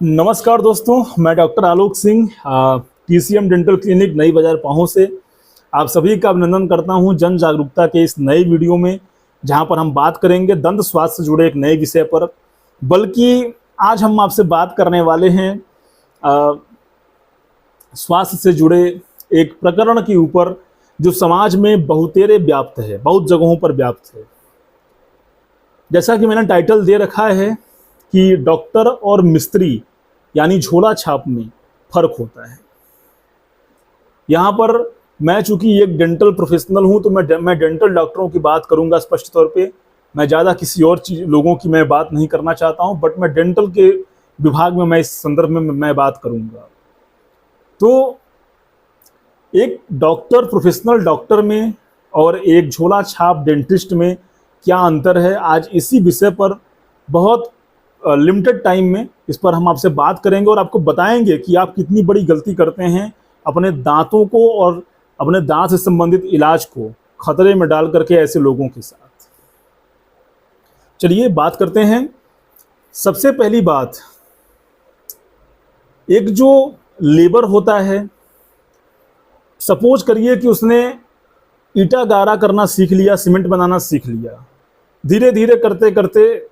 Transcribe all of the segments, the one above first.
नमस्कार दोस्तों, मैं doctor Alok Singh TCM dental clinic नई बाजार पाहों से आप सभी का अभिनंदन करता हूं जन जागरूकता के इस नए वीडियो में, जहां पर हम बात करेंगे दंत स्वास्थ्य से जुड़े एक नए विषय पर। बल्कि आज हम आपसे बात करने वाले हैं स्वास्थ्य से जुड़े एक प्रकरण के ऊपर जो समाज में बहुतेरे व्याप्त है, बहुत जगहों पर व्याप्त है। जैसा कि मैंने टाइटल दे रखा है कि डॉक्टर और मिस्त्री यानी झोला छाप में फर्क होता है। यहाँ पर मैं चूंकि एक डेंटल प्रोफेशनल हूँ तो मैं डेंटल डॉक्टरों की बात करूँगा स्पष्ट तौर पे। मैं ज़्यादा किसी और लोगों की मैं बात नहीं करना चाहता हूँ, बट मैं डेंटल के विभाग में मैं इस संदर्भ में मैं बात करूँगा। तो एक डॉक्टर, प्रोफेशनल डॉक्टर में और एक झोला छाप डेंटिस्ट में क्या अंतर है, आज इसी विषय पर बहुत लिमिटेड टाइम में इस पर हम आपसे बात करेंगे और आपको बताएंगे कि आप कितनी बड़ी गलती करते हैं अपने दांतों को और अपने दांत से संबंधित इलाज को खतरे में डाल करके ऐसे लोगों के साथ। चलिए बात करते हैं। सबसे पहली बात, एक जो लेबर होता है, सपोज करिए कि उसने ईटा गारा करना सीख लिया, सीमेंट बनाना सीख लिया। धीरे धीरे करते करते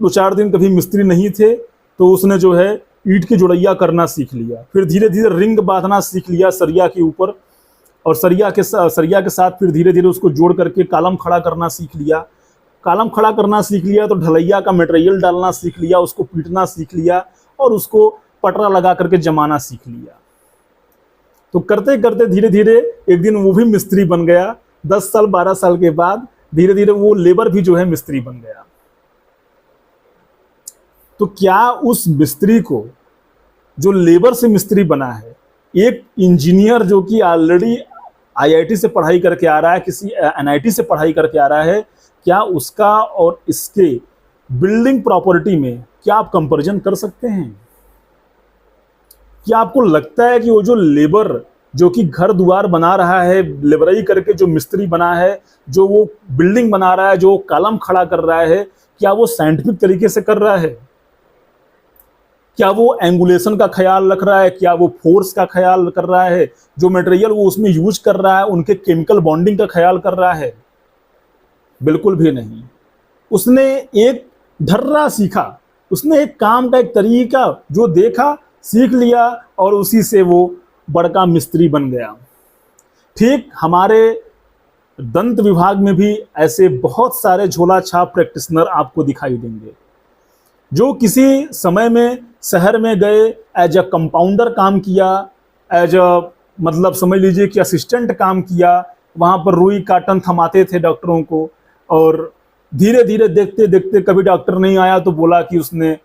2-4 दिन कभी मिस्त्री नहीं थे तो उसने जो है ईंट की जुड़ैया करना सीख लिया। फिर धीरे धीरे रिंग बांधना सीख लिया सरिया के ऊपर, और सरिया के साथ फिर धीरे धीरे उसको जोड़ करके कालम खड़ा करना सीख लिया। कालम खड़ा करना सीख लिया तो ढलैया का मटेरियल डालना सीख लिया, उसको पीटना सीख लिया और उसको पटरा लगा करके जमाना सीख लिया। तो करते करते धीरे धीरे एक दिन वो भी मिस्त्री बन गया। 10 साल 12 साल के बाद धीरे धीरे वो लेबर भी जो है मिस्त्री बन गया। तो क्या उस मिस्त्री को, जो लेबर से मिस्त्री बना है, एक इंजीनियर जो कि ऑलरेडी आईआईटी से पढ़ाई करके आ रहा है, किसी एनआईटी से पढ़ाई करके आ रहा है, क्या उसका और इसके बिल्डिंग प्रॉपर्टी में क्या आप कंपैरिजन कर सकते हैं? क्या आपको लगता है कि वो जो लेबर जो कि घर द्वार बना रहा है, लेबराई करके जो मिस्त्री बना है, जो वो बिल्डिंग बना रहा है, जो कॉलम खड़ा कर रहा है, क्या वो साइंटिफिक तरीके से कर रहा है? क्या वो एंगुलेशन का ख्याल रख रहा है? क्या वो फोर्स का ख्याल कर रहा है? जो मटेरियल वो उसमें यूज कर रहा है उनके केमिकल बॉन्डिंग का ख्याल कर रहा है? बिल्कुल भी नहीं। उसने एक ढर्रा सीखा, उसने एक काम का एक तरीका जो देखा, सीख लिया और उसी से वो बड़का मिस्त्री बन गया। ठीक हमारे दंत विभाग में भी ऐसे बहुत सारे झोला छाप प्रैक्टिशनर आपको दिखाई देंगे, जो किसी समय में शहर में गए, एज अ कंपाउंडर काम किया, एज अ मतलब समझ लीजिए कि असिस्टेंट काम किया, वहाँ पर रुई काटन थमाते थे डॉक्टरों को। और धीरे धीरे देखते देखते कभी डॉक्टर नहीं आया तो बोला कि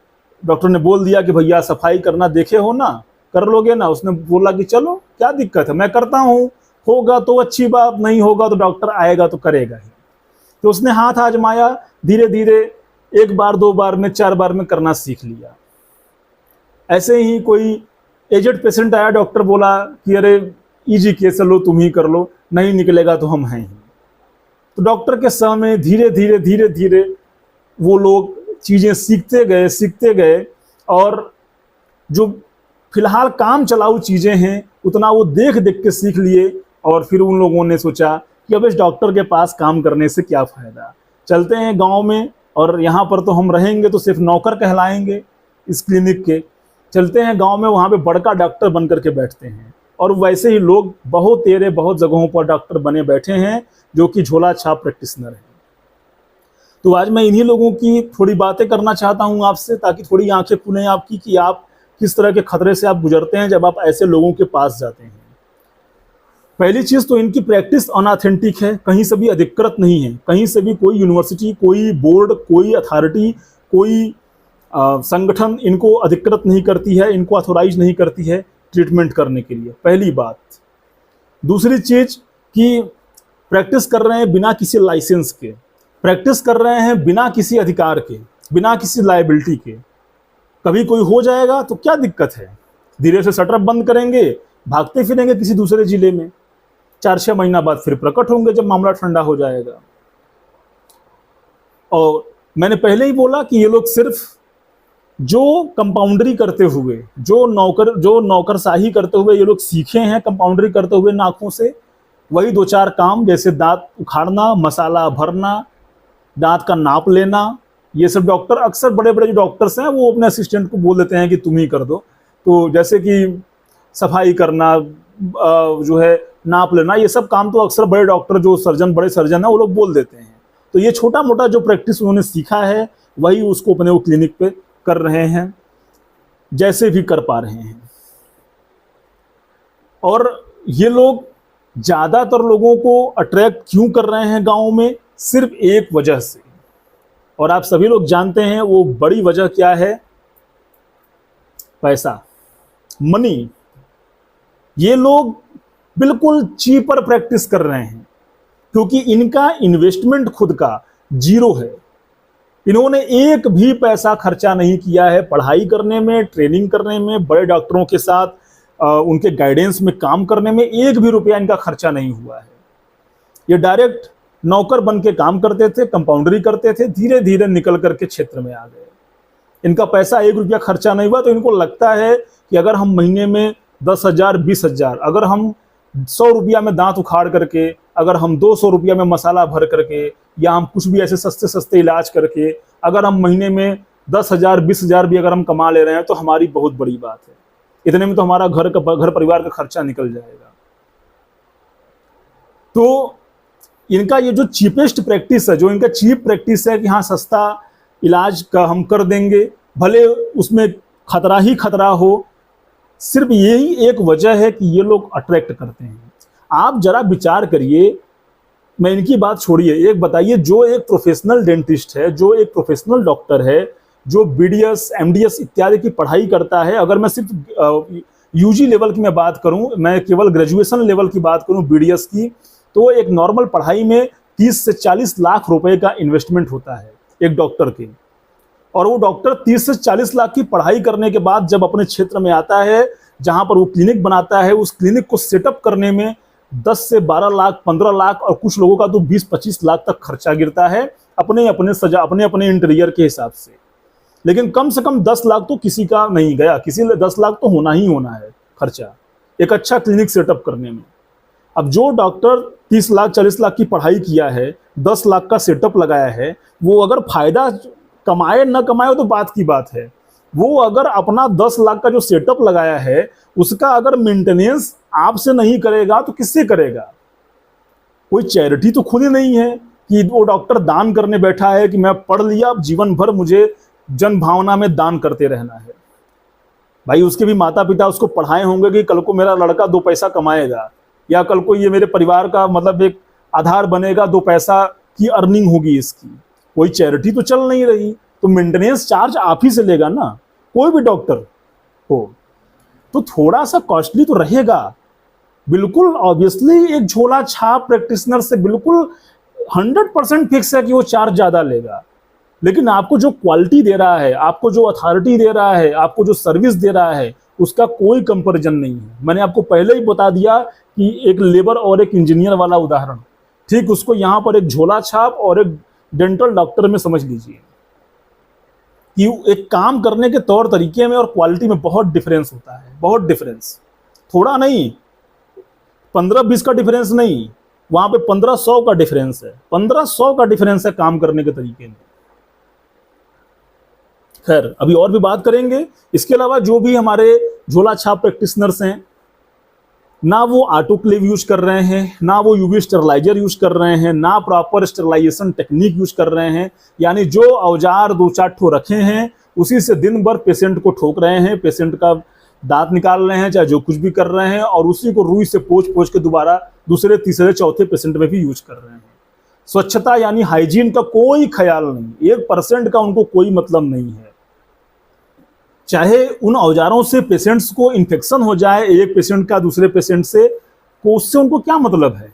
डॉक्टर ने बोल दिया कि भैया सफाई करना देखे हो ना, कर लोगे ना? उसने बोला कि चलो क्या दिक्कत है, मैं करता हूँ, होगा तो अच्छी बात, नहीं होगा तो डॉक्टर आएगा तो करेगा ही। तो उसने हाथ आजमाया, धीरे धीरे 1 बार 2 बार में 4 बार में करना सीख लिया। ऐसे ही कोई एजेड पेशेंट आया, डॉक्टर बोला कि अरे इजी केस, लो तुम ही कर लो, नहीं निकलेगा तो हम हैं ही। तो डॉक्टर के समय धीरे धीरे वो लोग चीज़ें सीखते गए और जो फिलहाल काम चलाऊ चीज़ें हैं उतना वो देख देख के सीख लिए। और फिर उन लोगों ने सोचा कि अब इस डॉक्टर के पास काम करने से क्या फ़ायदा, चलते हैं गांव में, और यहाँ पर तो हम रहेंगे तो सिर्फ नौकर कहलाएंगे इस क्लिनिक के। चलते हैं गांव में, वहाँ पे बड़का डॉक्टर बन करके बैठते हैं। और वैसे ही लोग बहुत जगहों पर डॉक्टर बने बैठे हैं जो कि झोला छाप प्रैक्टिशनर हैं। तो आज मैं इन्हीं लोगों की थोड़ी बातें करना चाहता हूँ आपसे, ताकि थोड़ी आंखें खुलें आपकी कि आप किस तरह के खतरे से आप गुजरते हैं जब आप ऐसे लोगों के पास जाते हैं। पहली चीज़ तो इनकी प्रैक्टिस अनऑथेंटिक है, कहीं से भी अधिकृत नहीं है। कहीं से भी कोई यूनिवर्सिटी, कोई बोर्ड, कोई अथॉरिटी, कोई संगठन इनको अधिकृत नहीं करती है, इनको ऑथोराइज नहीं करती है ट्रीटमेंट करने के लिए, पहली बात। दूसरी चीज़ कि प्रैक्टिस कर रहे हैं बिना किसी लाइसेंस के, प्रैक्टिस कर रहे हैं बिना किसी अधिकार के, बिना किसी लायबिलिटी के। कभी कोई हो जाएगा तो क्या दिक्कत है, धीरे से शटर बंद करेंगे, भागते फिरेंगे किसी दूसरे जिले में, 4-6 महीना बाद फिर प्रकट होंगे जब मामला ठंडा हो जाएगा। और मैंने पहले ही बोला कि ये लोग सिर्फ जो कंपाउंडरी करते हुए, जो नौकरशाही करते हुए ये लोग सीखे हैं कंपाउंडरी करते हुए नाखों से, वही दो चार काम जैसे दांत उखाड़ना, मसाला भरना, दांत का नाप लेना, ये सब डॉक्टर अक्सर बड़े बड़े जो डॉक्टर्स हैं वो अपने असिस्टेंट को बोल देते हैं कि तुम ही कर दो। तो जैसे कि सफाई करना, जो है नाप लेना, ये सब काम तो अक्सर बड़े डॉक्टर जो सर्जन, बड़े सर्जन है वो लोग बोल देते हैं। तो ये छोटा मोटा जो प्रैक्टिस उन्होंने सीखा है वही उसको अपने वो क्लिनिक पे कर रहे हैं, जैसे भी कर पा रहे हैं। और ये लोग ज्यादातर लोगों को अट्रैक्ट क्यों कर रहे हैं गांव में? सिर्फ एक वजह से, और आप सभी लोग जानते हैं वो बड़ी वजह क्या है? पैसा, मनी। ये लोग बिल्कुल चीपर प्रैक्टिस कर रहे हैं क्योंकि इनका इन्वेस्टमेंट खुद का जीरो है। इन्होंने एक भी पैसा खर्चा नहीं किया है पढ़ाई करने में, ट्रेनिंग करने में, बड़े डॉक्टरों के साथ उनके गाइडेंस में काम करने में एक भी रुपया इनका खर्चा नहीं हुआ है। ये डायरेक्ट नौकर बन के काम करते थे, कंपाउंडरी करते थे, धीरे धीरे निकल करके क्षेत्र में आ गए। इनका पैसा एक रुपया खर्चा नहीं हुआ। तो इनको लगता है कि अगर हम महीने में 10,000, 20,000, अगर हम 100 रुपया में दांत उखाड़ करके, अगर हम 200 रुपया में मसाला भर करके, या हम कुछ भी ऐसे सस्ते सस्ते इलाज करके अगर हम महीने में 10,000, 20,000 भी अगर हम कमा ले रहे हैं तो हमारी बहुत बड़ी बात है। इतने में तो हमारा घर परिवार का खर्चा निकल जाएगा। तो इनका ये जो चीपेस्ट प्रैक्टिस है, जो इनका चीप प्रैक्टिस है कि हाँ सस्ता इलाज का हम कर देंगे, भले उसमें खतरा ही खतरा हो, सिर्फ यही एक वजह है कि ये लोग अट्रैक्ट करते हैं। आप जरा विचार करिए, मैं इनकी बात छोड़िए, एक बताइए, जो एक प्रोफेशनल डेंटिस्ट है, जो एक प्रोफेशनल डॉक्टर है, जो बीडीएस, एमडीएस इत्यादि की पढ़ाई करता है, अगर मैं सिर्फ यूजी लेवल की मैं बात करूं, मैं केवल ग्रेजुएशन लेवल की बात करूं बीडीएस की, तो एक नॉर्मल पढ़ाई में 30 से 40 लाख रुपए का इन्वेस्टमेंट होता है एक डॉक्टर के। और वो डॉक्टर 30 से 40 लाख की पढ़ाई करने के बाद जब अपने क्षेत्र में आता है, जहां पर वो क्लिनिक बनाता है, उस क्लिनिक को सेटअप करने में 10 से 12 लाख, 15 लाख और कुछ लोगों का तो 20-25 लाख तक खर्चा गिरता है अपने अपने इंटीरियर के हिसाब से। लेकिन कम से कम 10 लाख तो किसी का नहीं गया, किसी 10 लाख तो होना ही होना है खर्चा एक अच्छा क्लिनिक सेटअप करने में। अब जो डॉक्टर 30 लाख 40 लाख की पढ़ाई किया है, 10 लाख का सेटअप लगाया है, वो अगर फायदा कमाए न कमाए तो बात की बात है, वो अगर अपना 10 लाख का जो सेटअप लगाया है उसका अगर मेंटेनेंस आपसे नहीं करेगा तो किससे करेगा? कोई चैरिटी तो खुद ही नहीं है कि वो डॉक्टर दान करने बैठा है कि मैं पढ़ लिया, अब जीवन भर मुझे जन भावना में दान करते रहना है। भाई उसके भी माता पिता उसको पढ़ाए होंगे कि कल को मेरा लड़का 2 पैसा कमाएगा, या कल को ये मेरे परिवार का मतलब एक आधार बनेगा, 2 पैसा की अर्निंग होगी इसकी। कोई चैरिटी तो चल नहीं रही, तो मेंटेनेंस चार्ज आप ही से लेगा ना, कोई भी डॉक्टर हो, तो थोड़ा सा कॉस्टली तो रहेगा। बिल्कुल ऑब्वियसली एक झोला छाप प्रैक्टिशनर से बिल्कुल 100% फिक्स है कि वो चार्ज ज्यादा लेगा। लेकिन आपको जो क्वालिटी दे रहा है, आपको जो अथॉरिटी दे रहा है, आपको जो सर्विस दे रहा है, उसका कोई कंपैरिजन नहीं है। मैंने आपको पहले ही बता दिया कि एक लेबर और एक इंजीनियर वाला उदाहरण, ठीक उसको यहाँ पर एक झोला छाप और एक डेंटल डॉक्टर में समझ लीजिए कि एक काम करने के तौर तरीके में और क्वालिटी में बहुत डिफरेंस होता है, बहुत डिफरेंस। थोड़ा नहीं, 15-20 का डिफरेंस नहीं, वहां पे 1500 का डिफरेंस है, 1500 का डिफरेंस है काम करने के तरीके में। खैर अभी और भी बात करेंगे। इसके अलावा जो भी हमारे झोला छाप प्रैक्टिशनर्स हैं, ना वो ऑटोक्लेव यूज कर रहे हैं, ना वो यूवी स्टरलाइजर यूज कर रहे हैं, ना प्रॉपर स्टरलाइजेशन टेक्निक यूज कर रहे हैं, यानी जो औजार 2-4 ठो रखे हैं उसी से दिन भर पेशेंट को ठोक रहे हैं, पेशेंट का दांत निकाल रहे हैं, चाहे जो कुछ भी कर रहे हैं, और उसी को रुई से पोंछ के दोबारा दूसरे, तीसरे, चौथे पेशेंट में भी यूज कर रहे हैं। स्वच्छता यानी हाइजीन का कोई ख्याल नहीं, 1% का उनको कोई मतलब नहीं है। चाहे उन औजारों से पेशेंट्स को इन्फेक्शन हो जाए, एक पेशेंट का दूसरे पेशेंट से, तो उससे उनको क्या मतलब है?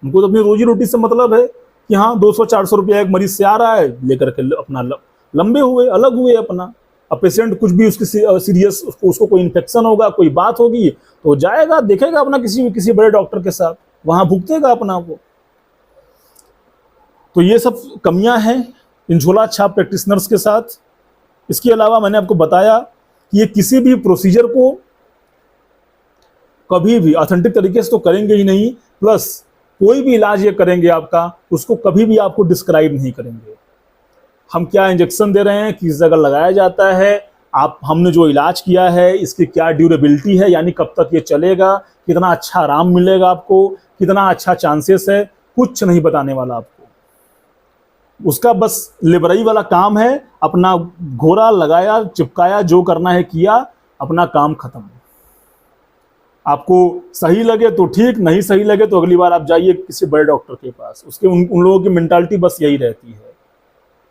उनको तो अपनी रोजी रोटी से मतलब है कि हाँ 200-400 रुपया एक मरीज से आ रहा है, लेकर के अपना लंबे हुए, अलग हुए अपना। अब पेशेंट कुछ भी उसकी सीरियस, उसको कोई इन्फेक्शन होगा, कोई बात होगी, तो जाएगा देखेगा अपना किसी बड़े डॉक्टर के साथ, वहां भुगतेगा अपना वो। तो ये सब कमियां हैं इन झोला छाप प्रैक्टिशनर्स के साथ। इसके अलावा मैंने आपको बताया कि ये किसी भी प्रोसीजर को कभी भी ऑथेंटिक तरीके से तो करेंगे ही नहीं, प्लस कोई भी इलाज ये करेंगे आपका, उसको कभी भी आपको डिस्क्राइब नहीं करेंगे। हम क्या इंजेक्शन दे रहे हैं, किस जगह लगाया जाता है, आप हमने जो इलाज किया है इसकी क्या ड्यूरेबिलिटी है, यानी कब तक ये चलेगा, कितना अच्छा आराम मिलेगा आपको, कितना अच्छा चांसेस है, कुछ नहीं बताने वाला आपको। उसका बस लेबरई वाला काम है, अपना घोड़ा लगाया, चिपकाया, जो करना है किया, अपना काम खत्म। आपको सही लगे तो ठीक, नहीं सही लगे तो अगली बार आप जाइए किसी बड़े डॉक्टर के पास। उसके उन लोगों की मेंटालिटी बस यही रहती है।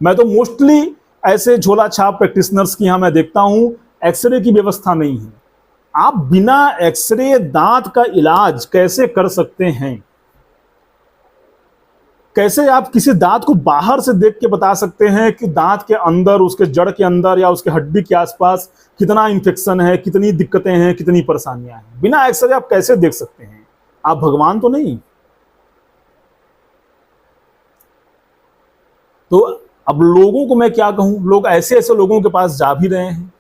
मैं तो मोस्टली ऐसे झोला छाप प्रैक्टिशनर्स की यहाँ मैं देखता हूँ, एक्सरे की व्यवस्था नहीं है। आप बिना एक्सरे दांत का इलाज कैसे कर सकते हैं? कैसे आप किसी दांत को बाहर से देख के बता सकते हैं कि दांत के अंदर, उसके जड़ के अंदर या उसके हड्डी के आसपास कितना इंफेक्शन है, कितनी दिक्कतें हैं, कितनी परेशानियां हैं? बिना एक्सरे आप कैसे देख सकते हैं? आप भगवान तो नहीं। तो अब लोगों को मैं क्या कहूं, लोग ऐसे ऐसे लोगों के पास जा भी रहे हैं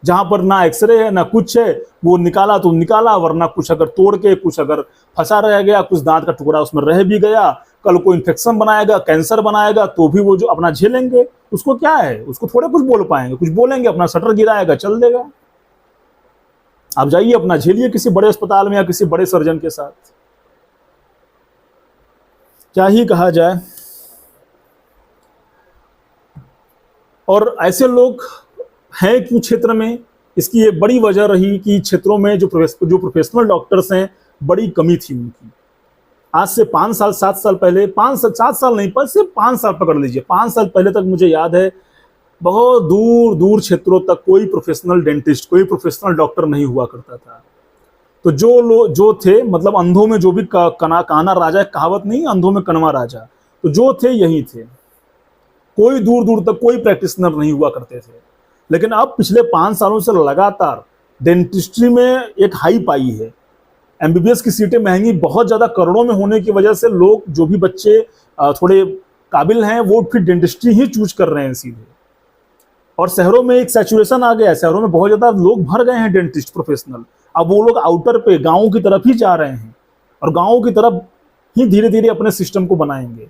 जहां पर ना एक्सरे है ना कुछ है, वो निकाला तो निकाला, वरना कुछ अगर तोड़ के, कुछ अगर फंसा रह गया, कुछ दांत का टुकड़ा उसमें रह भी गया, कल को इन्फेक्शन बनाएगा, कैंसर बनाएगा, तो भी वो जो अपना झेलेंगे। उसको क्या है, उसको थोड़े कुछ बोल पाएंगे, कुछ बोलेंगे, अपना शटर गिराएगा, चल देगा। आप जाइए अपना झेलिए किसी बड़े अस्पताल में या किसी बड़े सर्जन के साथ। क्या ही कहा जाए। और ऐसे लोग हैं क्यों क्षेत्र में, इसकी एक बड़ी वजह रही कि क्षेत्रों में जो प्रोफेशनल डॉक्टर्स हैं, बड़ी कमी थी उनकी। आज से 5 साल 7 साल पहले, 7 साल नहीं, पर सिर्फ 5 साल पकड़ लीजिए, 5 साल पहले तक मुझे याद है बहुत दूर दूर क्षेत्रों तक कोई प्रोफेशनल डेंटिस्ट, कोई प्रोफेशनल डॉक्टर नहीं हुआ करता था। तो जो थे, मतलब अंधों में जो भी काना राजा, कहावत नहीं, अंधों में कनवा राजा, तो जो थे यही थे। कोई दूर दूर तक कोई प्रैक्टिशनर नहीं हुआ करते थे। लेकिन अब पिछले 5 सालों से लगातार डेंटिस्ट्री में एक हाई पाई है। एमबीबीएस की सीटें महंगी, बहुत ज़्यादा करोड़ों में होने की वजह से लोग, जो भी बच्चे थोड़े काबिल हैं, वो फिर डेंटिस्ट्री ही चूज कर रहे हैं सीधे। और शहरों में एक सैचुरेशन आ गया है, शहरों में बहुत ज़्यादा लोग भर गए हैं डेंटिस्ट प्रोफेशनल। अब वो लोग आउटर पे, गाँव की तरफ ही जा रहे हैं, और गाँव की तरफ ही धीरे धीरे अपने सिस्टम को बनाएंगे।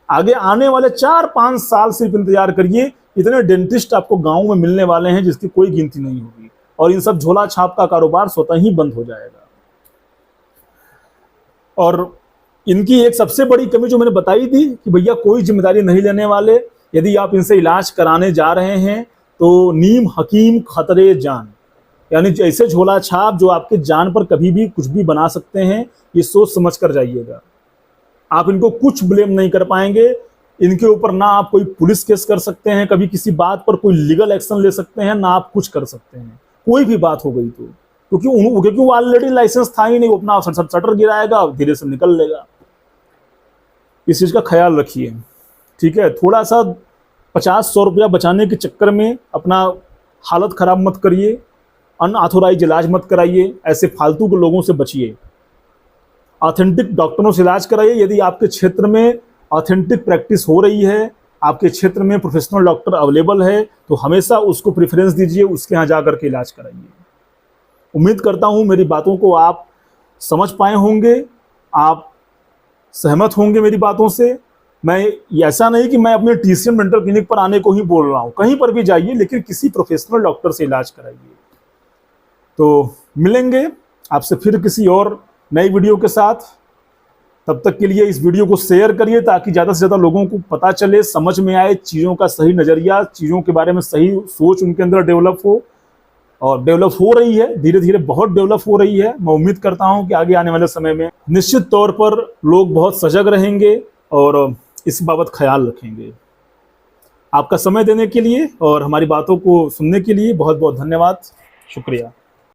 आगे आने वाले 4-5 साल सिर्फ इंतजार करिए, इतने डेंटिस्ट आपको गाँव में मिलने वाले हैं जिसकी कोई गिनती नहीं होगी। और इन सब झोला छाप का कारोबार स्वतः ही बंद हो जाएगा। और इनकी एक सबसे बड़ी कमी जो मैंने बताई थी कि भैया कोई जिम्मेदारी नहीं लेने वाले। यदि आप इनसे इलाज कराने जा रहे हैं तो नीम हकीम खतरे जान, यानी ऐसे झोला छाप जो आपके जान पर कभी भी कुछ भी बना सकते हैं, ये सोच समझ कर जाइएगा। आप इनको कुछ ब्लेम नहीं कर पाएंगे। इनके ऊपर ना आप कोई पुलिस केस कर सकते हैं, कभी किसी बात पर कोई लीगल एक्शन ले सकते हैं, ना आप कुछ कर सकते हैं, कोई भी बात हो गई तो। क्योंकि वो ऑलरेडी लाइसेंस था ही नहीं, वो अपना शटर गिराएगा, धीरे से निकल लेगा। इस चीज का ख्याल रखिए, ठीक है। थोड़ा सा 50-100 रुपया बचाने के चक्कर में अपना हालत खराब मत करिए, अनऑथोराइज इलाज मत कराइए, ऐसे फालतू के लोगों से बचिए। ऑथेंटिक डॉक्टरों से इलाज कराइए। यदि आपके क्षेत्र में ऑथेंटिक प्रैक्टिस हो रही है, आपके क्षेत्र में प्रोफेशनल डॉक्टर अवेलेबल है, तो हमेशा उसको प्रेफरेंस दीजिए, उसके यहाँ जाकर के इलाज कराइए। उम्मीद करता हूँ मेरी बातों को आप समझ पाए होंगे, आप सहमत होंगे मेरी बातों से। मैं ऐसा नहीं कि मैं अपने टीसीएन डेंटल क्लिनिक पर आने को ही बोल रहा हूँ, कहीं पर भी जाइए, लेकिन किसी प्रोफेशनल डॉक्टर से इलाज कराइए। तो मिलेंगे आपसे फिर किसी और नई वीडियो के साथ। तब तक के लिए इस वीडियो को शेयर करिए ताकि ज़्यादा से ज़्यादा लोगों को पता चले, समझ में आए, चीज़ों का सही नज़रिया, चीज़ों के बारे में सही सोच उनके अंदर डेवलप हो। और डेवलप हो रही है, धीरे धीरे बहुत डेवलप हो रही है। मैं उम्मीद करता हूं कि आगे आने वाले समय में निश्चित तौर पर लोग बहुत सजग रहेंगे और इस बाबत ख्याल रखेंगे। आपका समय देने के लिए और हमारी बातों को सुनने के लिए बहुत बहुत धन्यवाद, शुक्रिया।